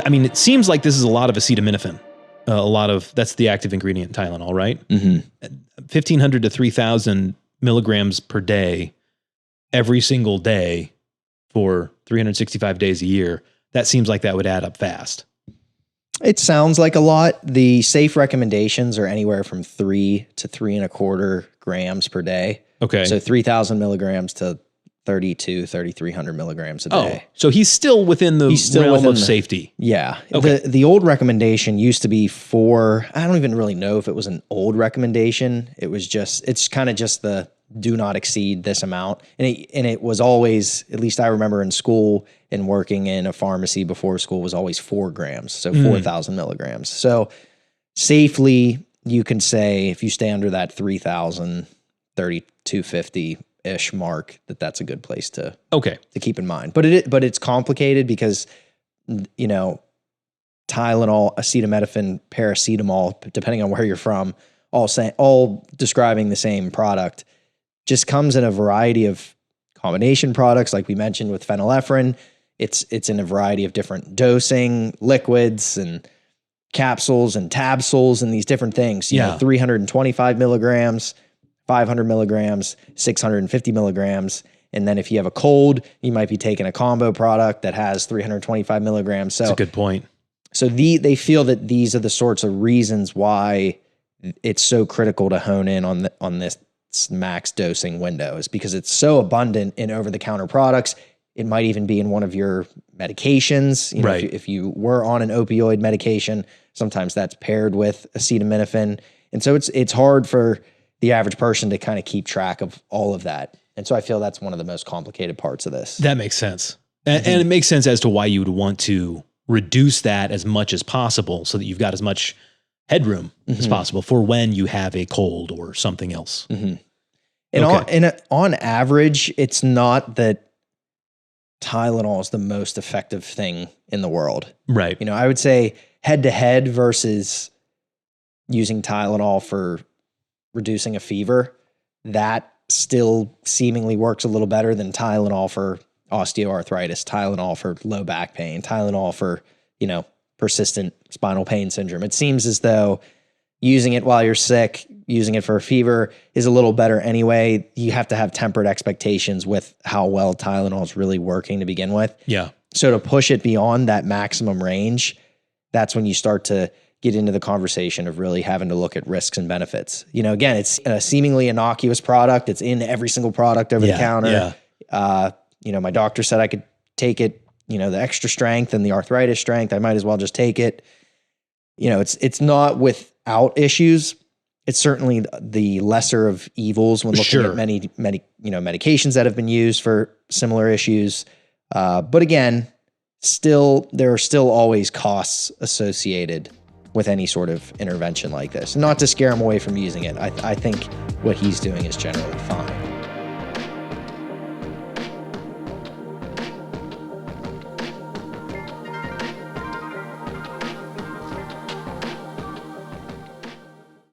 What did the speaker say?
I mean, it seems like this is a lot of acetaminophen. That's the active ingredient in Tylenol, right? 1,500 to 3,000 milligrams per day, every single day for 365 days a year. That seems like that would add up fast. It sounds like a lot. The safe recommendations are anywhere from 3 to 3.25 grams per day. Okay. So 3,000 milligrams to 3,300 milligrams a day. Oh, so he's still within the realm of safety. Yeah. Okay. The old recommendation used to be 4. I don't even really know if it was an old recommendation. It's kind of just the do not exceed this amount. And it was always, at least I remember in school and working in a pharmacy before school, was always 4 grams. So 4,000 milligrams. So safely, you can say if you stay under that 3,000, 3,250-ish mark, that's a good place to keep in mind. But it's complicated because, you know, Tylenol, acetaminophen, paracetamol, depending on where you're from, all describing the same product, just comes in a variety of combination products, like we mentioned with phenylephrine. It's in a variety of different dosing, liquids and capsules and tabsules and these different things. You know, 325 milligrams, 500 milligrams, 650 milligrams. And then if you have a cold, you might be taking a combo product that has 325 milligrams. So that's a good point. So they feel that these are the sorts of reasons why it's so critical to hone in on this max dosing window, is because it's so abundant in over-the-counter products. It might even be in one of your medications. You know, if you were on an opioid medication, sometimes that's paired with acetaminophen. And so it's hard for the average person to kind of keep track of all of that. And so I feel that's one of the most complicated parts of this. That makes sense. And it makes sense as to why you would want to reduce that as much as possible so that you've got as much headroom as possible for when you have a cold or something else. And on average, it's not that Tylenol is the most effective thing in the world. Right. You know, I would say head to head versus using Tylenol for reducing a fever, that still seemingly works a little better than Tylenol for osteoarthritis, Tylenol for low back pain, Tylenol for, you know, persistent spinal pain syndrome. It seems as though using it while you're sick, using it for a fever is a little better anyway. You have to have tempered expectations with how well Tylenol is really working to begin with. Yeah. So to push it beyond that maximum range, that's when you start to get into the conversation of really having to look at risks and benefits. You know, again, it's a seemingly innocuous product. It's in every single product over the counter. You know, my doctor said I could take it, you know, the extra strength and the arthritis strength. I might as well just take it. You know, it's not without issues. It's certainly the lesser of evils when looking at many medications that have been used for similar issues. But again, there are still always costs associated with any sort of intervention like this. Not to scare them away from using it. I think what he's doing is generally fine.